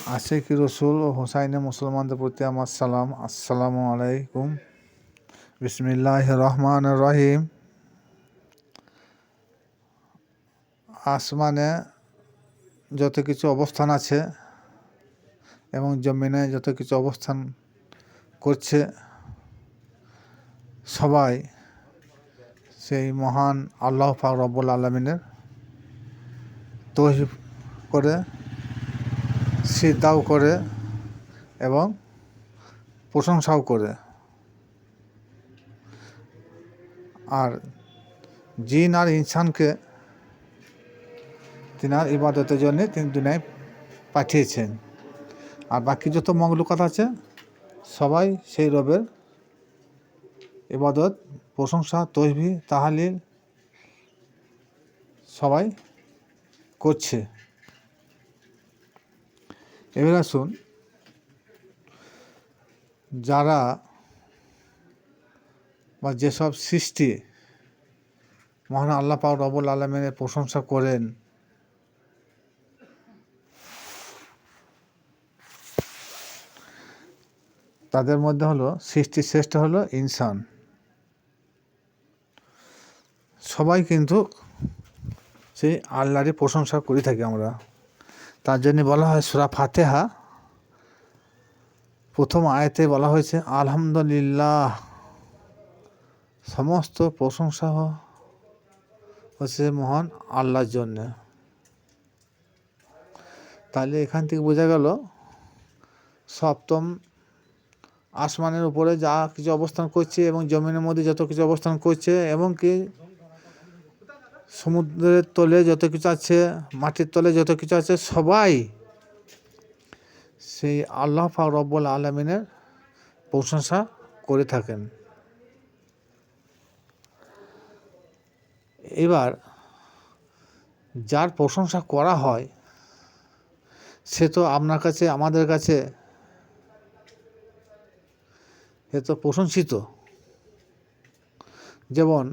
আশিকি রসুল ও হোসাইনে মুসলমানদের প্রতি আমার সালাম। আসসালামু আলাইকুম। বিসমিল্লাহির রহমানির রহিম। আসমানে যত কিছু অবস্থান আছে এবং জমিনে যত কিছু অবস্থান করছে, সবাই সেই মহান আল্লাহ পাক রব্বুল আলামিনের তাওফিক করে, সিজদাও করে এবং প্রশংসাও করে। আর জিন আর ইনসানকে তিনার ইবাদতের জন্য তিনি দুনিয়ায় পাঠিয়েছেন। আর বাকি যত মখলুকাত আছে সবাই সেই রবের ইবাদত, প্রশংসা, তাসবিহ, তাহলিল সবাই করছে। এবার আসুন, যারা বা যেসব সৃষ্টি মহান আল্লাহ পাক রব্বুল আলামিনের প্রশংসা করেন, তাদের মধ্যে হলো সৃষ্টির শ্রেষ্ঠ হলো ইনসান। সবাই কিন্তু সেই আল্লাহরই প্রশংসা করে থাকি আমরা। তার জন্য বলা হয় সূরা ফাতিহা প্রথম আয়াতে বলা হয়েছে আলহামদুলিল্লাহ, সমস্ত প্রশংসা হচ্ছে মহান আল্লাহর জন্য। তাহলে এখান থেকে বোঝা গেল সপ্তম আসমানের উপরে যা কিছু অবস্থান করছে এবং জমিনের মধ্যে যত কিছু অবস্থান করছে এবং কি সমুদ্রের তলে যত কিছু আছে, মাটির তলে যত কিছু আছে, সবাই সেই আল্লাহ পাক রব্বুল আলামিনের প্রশংসা করে থাকেন। এবার যার প্রশংসা করা হয় সে তো আপনার কাছে, আমাদের কাছে সে তো প্রশংসিত। যেমন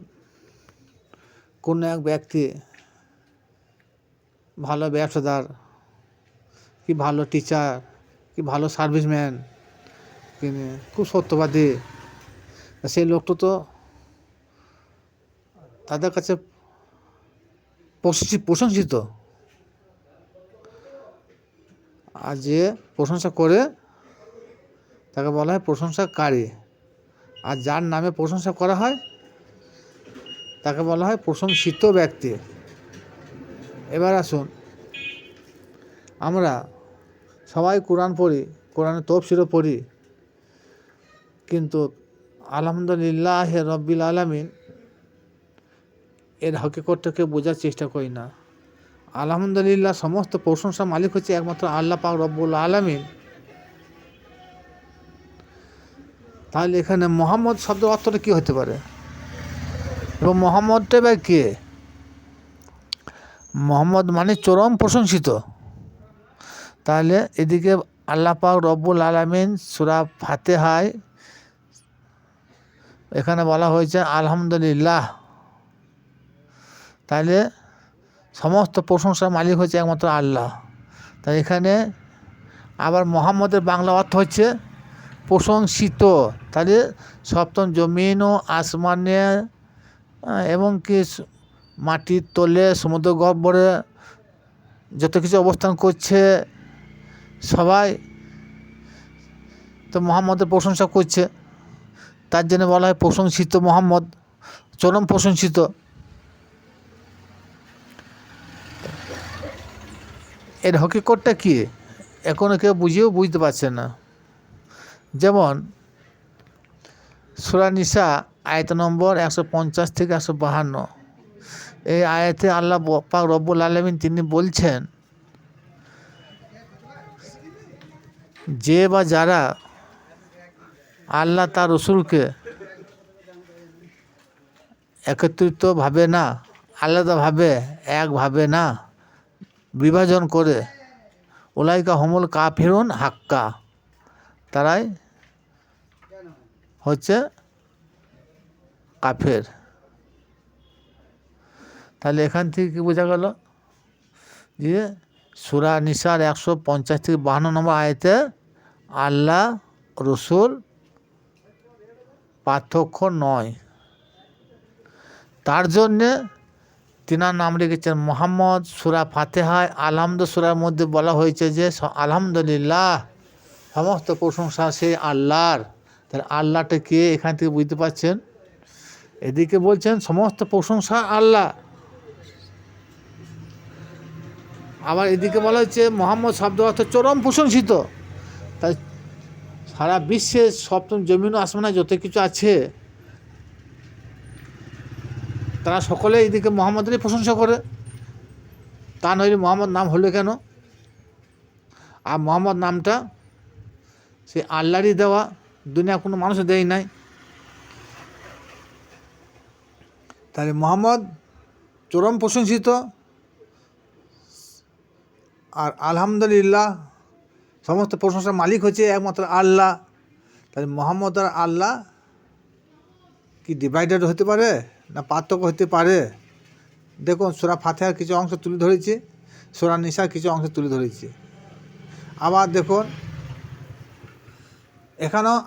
কোনো এক ব্যক্তি ভালো ব্যবসাদার কি ভালো টিচার কি ভালো সার্ভিসম্যান, তিনি খুব সত্যবাদী, সেই লোকটা তো তাদের কাছে প্রশংসিত। আর যে প্রশংসা করে তাকে বলা হয় প্রশংসাকারী। আর যার নামে প্রশংসা করা হয় তাকে বলা হয় প্রশংসিত ব্যক্তি। এবার আসুন, আমরা সবাই কোরআন পড়ি, কোরআনের তাফসীরও পড়ি, কিন্তু আলহামদুলিল্লাহ রব্বিল আলামিন এর হকিকতটাকে বোঝার চেষ্টা করি না। আলহামদুলিল্লাহ, সমস্ত প্রশংসা মালিক হচ্ছে একমাত্র আল্লাহ পাক রব্বুল আলামিন। তাহলে এখানে মোহাম্মদ শব্দের অর্থটা কী হতে পারে এবং মোহাম্মদটা বা কে? মোহাম্মদ মানে চরম প্রশংসিত। তাহলে এদিকে আল্লাহ পাক রব্বুল আলামিন সূরা ফাতিহায় এখানে বলা হয়েছে আলহামদুলিল্লাহ। তাহলে সমস্ত প্রশংসার মালিক হচ্ছে একমাত্র আল্লাহ। তাই এখানে আবার মোহাম্মদের বাংলা অর্থ হচ্ছে প্রশংসিত। তাহলে সপ্তম জমিন ও আসমানে এবং কি মাটির তলে সমুদ্র গহ্বরে যত কিছু অবস্থান করছে সবাই তো মোহাম্মদের প্রশংসা করছে। তার জন্য বলা হয় প্রশংসিত মোহাম্মদ, চরম প্রশংসিত। এর হকিকতটা কী এখনও কেউ বুঝতে পারছে না। যেমন সূরা নিসা আয়াত নম্বর 150 থেকে 152, এই আয়াতে আল্লাহ পাক রব্বুল আলামিন তিনি বলছেন যে বা যারা আল্লাহ তার রসুলকে একত্রিত ভাবে না, আলাদাভাবে একভাবে না, বিভাজন করে, উলাইকা হুমুল কাফিরুন হাক্কা, তারাই হচ্ছে কাফের। তাহলে এখান থেকে কী বোঝা গেল যে সূরা নিসার 150 থেকে 52 নম্বর আয়াতে আল্লাহ রসুল পার্থক্য নয়, তার জন্যে তিনার নাম রেখেছেন মোহাম্মদ। সূরা ফাতিহায় আলহামদ সূরার মধ্যে বলা হয়েছে যে আলহামদুলিল্লাহ, সমস্ত প্রশংসা সেই আল্লাহর। তাহলে আল্লাহটা কে এখান থেকে বুঝতে পারছেন। এদিকে বলছেন সমস্ত প্রশংসা আল্লাহ, আবার এদিকে বলা হচ্ছে মোহাম্মদ শব্দ অর্থ চরম প্রশংসিত। তাই সারা বিশ্বের সপ্তম জমিন ও আসমানে যত কিছু আছে তারা সকলে এদিকে মোহাম্মদেরই প্রশংসা করে। তা নইলে মোহাম্মদ নাম হলো কেন? আর মোহাম্মদ নামটা সে আল্লাহরই দেওয়া, দুনিয়া কোনো মানুষও দেয় নাই। তাহলে মোহাম্মদ চরম প্রশংসিত, আর আলহামদুলিল্লাহ সমস্ত প্রশংসার মালিক হচ্ছে একমাত্র আল্লাহ। তাহলে মোহাম্মদ আর আল্লাহ কি ডিভাইডেড হতে পারে না পার্থক্য হতে পারে? দেখুন সূরা ফাতিহার কিছু অংশ তুলে ধরেছি, সূরা নিসার কিছু অংশ তুলে ধরেছি। আবার দেখুন এখানেও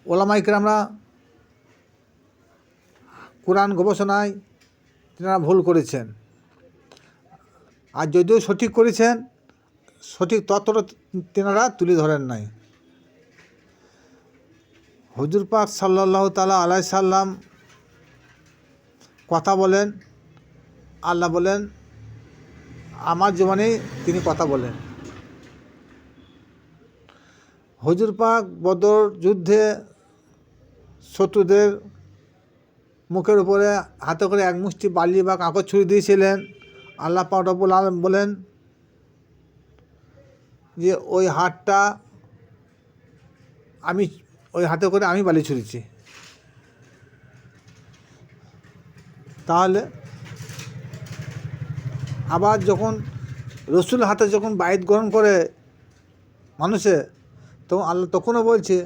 ওলামায়ে কেরামরা কোরআন গবেষণায় তেনারা ভুল করেছেন, আর যদিও সঠিক করেছেন সঠিক তত্ত্বটা তেনারা তুলে ধরেন নাই। হুজুর পাক সাল্লাল্লাহু তাআলা আলাইহি সাল্লাম কথা বলেন, আল্লাহ বলেন আমার জীবনেই তিনি কথা বলেন। হুজুর পাক বদর যুদ্ধে শত্রুদের মুখের উপরে হাতে করে এক মুষ্টি বালি বা কাঁকর ছুঁড়ে দিয়েছিলেন। আল্লাহ পাক রব্বুল আলামিন বলেন যে ওই হাতটা আমি, ওই হাতে করে আমি বালি ছুঁড়েছি। তাহলে আবার যখন রসুল হাতে যখন বায়াত গ্রহণ করে মানুষে, তখন আল্লাহ তখনও বলছে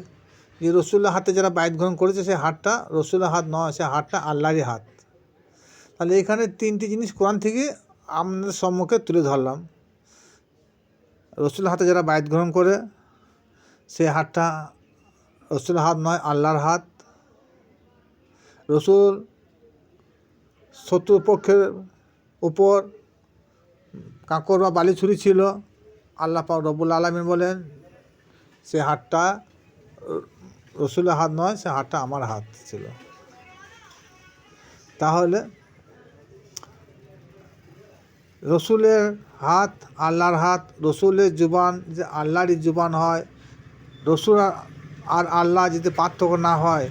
যে রসুলের হাতে যারা বায়াত গ্রহণ করেছে সেই হাতটা রসুলের হাত নয়, সে হাতটা আল্লাহরই হাত। তাহলে এখানে তিনটি জিনিস কোরআন থেকে আমাদের সম্মুখে তুলে ধরলাম। রসুলের হাতে যারা বায়াত গ্রহণ করে সেই হাতটা রসুলের হাত নয়, আল্লাহর হাত। রসুল শত্রুপক্ষের উপর কাঁকর বা বালি ছুরি ছিল, আল্লাহ পাক রব্বুল আলামিন বলেন সে হাতটা রসুলের হাত নয়, সে হাতটা আমার হাত ছিল। তাহলে রসুলের হাত আল্লাহর হাত, রসুলের জুবান যে আল্লাহরই জুবান হয়, রসুল আর আল্লাহ যদি পার্থক্য না হয়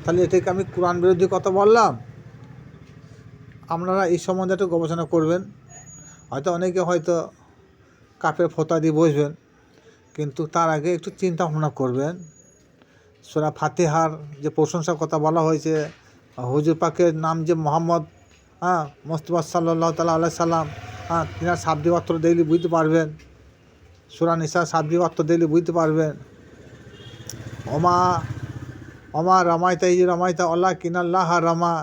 তাহলে এটাকে আমি কোরআন বিরোধী কথা বললাম। আপনারা এই সম্বন্ধে একটু গবেষণা করবেন। হয়তো অনেকে হয়তো কাপের ফোঁতা দিয়ে বসবেন, কিন্তু তার আগে একটু চিন্তা ভাবনা করবেন। সূরা ফাতিহার যে প্রশংসার কথা বলা হয়েছে, হুজুর পাকের নাম যে মোহাম্মদ, মুস্তাফা সাল্লাল্লাহু তাআলা আলাইহি সাল্লাম, তিনার শাব্দিক অর্থ দেখলে বুঝতে পারবেন। সূরা নিসার শাব্দিক অর্থ দেখলে বুঝতে পারবেন। অমা রামাইতা ইজ রামাইতা আল্লাহ কিনাল্লাহ রামা,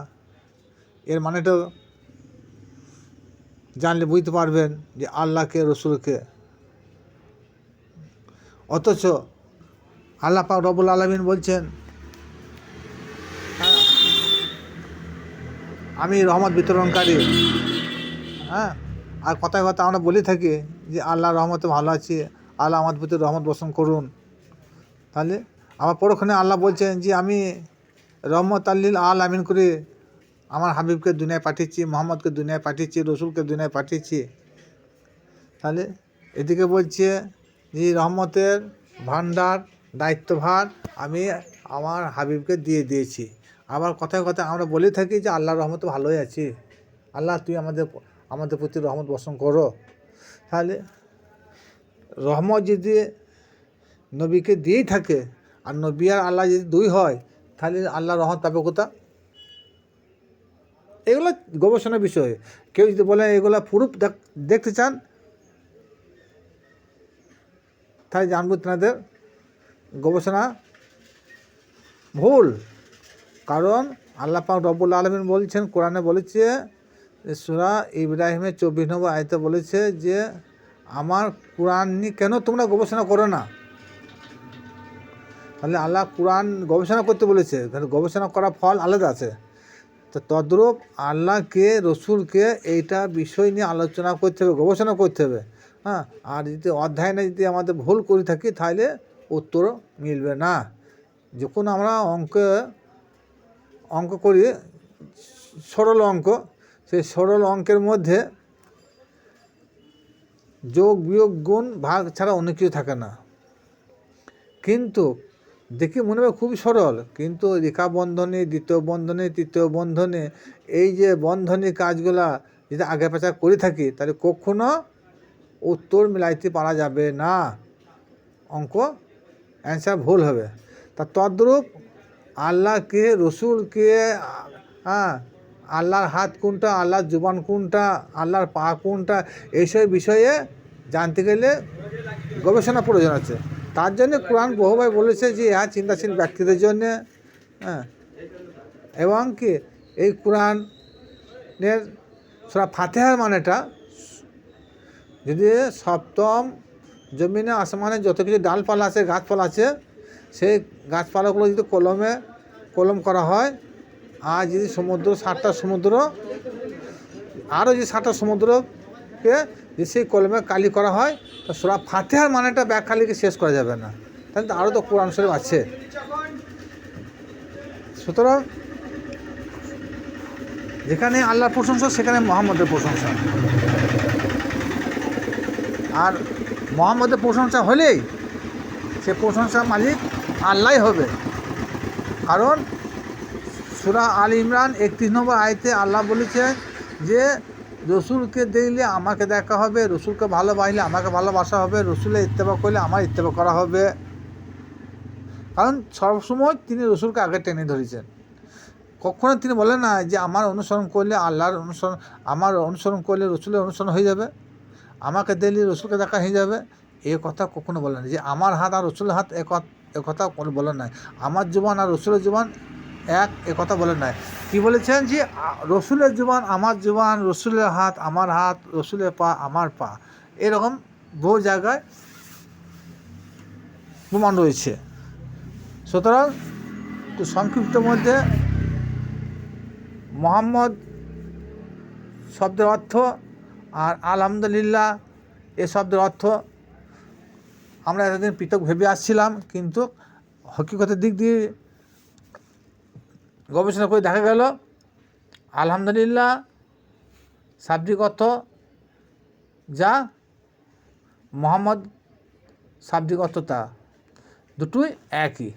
এর মানেটা জানলে বুঝতে পারবেন যে আল্লাহকে রসুলকে। অথচ আল্লাহ পাক রব্বুল আলামিন বলছেন আমি রহমত বিতরণকারী। আর কথায় কথা আমরা বলে থাকি যে আল্লাহ রহমতে ভালো আছি, আল্লাহ আমাদের প্রতি রহমত বর্ষণ করুন। তাহলে আমার পরক্ষণে আল্লাহ বলছেন যে আমি রহমত আল্লিল আলামিন করে আমার হাবিবকে দুনিয়ায় পাঠিয়েছি, মোহাম্মদকে দুনিয়ায় পাঠিয়েছি, রসুলকে দুনিয়ায় পাঠিয়েছি। তাহলে এদিকে বলছে যে রহমতের ভান্ডার দায়িত্বভার আমি আমার হাবিবকে দিয়ে দিয়েছি। আবার কথায় কথায় আমরা বলে থাকি যে আল্লাহর রহমতে ভালোই আছি, আল্লাহ তুই আমাদের প্রতি রহমত বর্ষণ করো। তাহলে রহমত যদি নবীকে দিয়েই থাকে আর নবী আর আল্লাহ যদি দুই হয়, তাহলে আল্লাহর রহমত পাবে কোথা? এগুলো গবেষণার বিষয়। কেউ যদি বলে এগুলো প্রুফ দেখতে চান, তাই জানবো তেনাদের গবেষণা ভুল। কারণ আল্লাহ পাক রব্বুল আলামিন বলছেন, কোরআনে বলেছে সূরা ইব্রাহিমের 24 নম্বর আয়াতে বলেছে যে আমার কোরআন নিয়ে কেন তোমরা গবেষণা করো না। তাহলে আল্লাহ কোরআন গবেষণা করতে বলেছে, তাহলে গবেষণা করার ফল আলাদা আছে। তো তদ্রূপ আল্লাহকে, রসুলকে এইটা বিষয় নিয়ে আলোচনা করতে হবে, গবেষণা করতে হবে। হ্যাঁ, আর যদি অধ্যায় না যদি আমাদের ভুল করে থাকি তাহলে উত্তর মিলবে না। যখন আমরা অঙ্ক করি, সরল অঙ্ক, সেই সরল অঙ্কের মধ্যে যোগ বিয়োগ গুণ ভাগ ছাড়া অন্য কিছু থাকে না। কিন্তু দেখি মনে হয় খুবই সরল, কিন্তু রেখা বন্ধনে, দ্বিতীয় বন্ধনে, তৃতীয় বন্ধনে, এই যে বন্ধনী কাজগুলা যদি আগে পেছা করে থাকি তাহলে কখনো উত্তর মিলাইতে পারা যাবে না, অঙ্ক অ্যান্সার ভুল হবে। তা তদ্রূপ আল্লাহকে, রসুলকে, হ্যাঁ, আল্লাহর হাত কোনটা, আল্লাহর জুবান কোনটা, আল্লাহর পা কোনটা, এইসব বিষয়ে জানতে গেলে গবেষণা প্রয়োজন আছে। তার জন্য কোরআন বহুবার বলেছে যে ইহা চিন্তাশীল ব্যক্তিদের জন্যে। হ্যাঁ, এবং কি এই কোরআনের সূরা ফাতিহার মানেটা যদি সপ্তম জমিনে আসমানে যত কিছু ডালপালা আছে, গাছপালা আছে, সেই গাছপালাগুলো যদি কলম করা হয়, আর যদি সমুদ্র 7টা সমুদ্র, আরও যদি 7টা সমুদ্রকে যদি সেই কলমে কালি করা হয়, তো সূরা ফাতিহার মানেটা ব্যাখ্যা লিখে শেষ করা যাবে না। তাহলে তো আরও তো কোরআন শরীফ আছে। সুতরাং যেখানে আল্লাহর প্রশংসা সেখানে মুহাম্মদের প্রশংসা, আর মুহাম্মদের প্রশংসা হলেই সে প্রশংসা মালিক আল্লাহই হবে। কারণ সূরা আল ইমরান 31 নম্বর আয়াতে আল্লাহ বলেছেন যে রসুলকে দেখলে আমাকে দেখা হবে, রসুলকে ভালোবাসলে আমাকে ভালোবাসা হবে, রসুলের ইত্তেবা করলে আমার ইত্তেবা করা হবে। কারণ সবসময় তিনি রসুলকে আগে টেনে ধরেছেন। কখনো তিনি বলেন না যে আমার অনুসরণ করলে আল্লাহর অনুসরণ, আমার অনুসরণ করলে রসুলের অনুসরণ হয়ে যাবে, আমাকে দেখলে রসুলকে দেখা হয়ে যাবে, এ কথা কখনো বলেন না। যে আমার হাত আর রসুলের হাত এ কথা কোনো বলেন নাই। আমার জুবান আর রসুলের জুবান এক, এ কথা বলেন নাই। কী বলেছেন যে রসুলের জুবান আমার জুবান, রসুলের হাত আমার হাত, রসুলের পা আমার পা, এরকম বহু জায়গায় প্রমাণ রয়েছে। সুতরাং সংক্ষিপ্ত মধ্যে মুহাম্মদ শব্দের অর্থ আর আলহামদুলিল্লাহ এ শব্দের অর্থ আমরা এতদিন পৃথক ভেবে আসছিলাম, কিন্তু হকিকতের দিক দিয়ে গবেষণা করে দেখা গেল আলহামদুলিল্লাহ শাব্দিক অর্থ যা, মুহাম্মদ শাব্দিক অর্থ তা, দুটোই একই।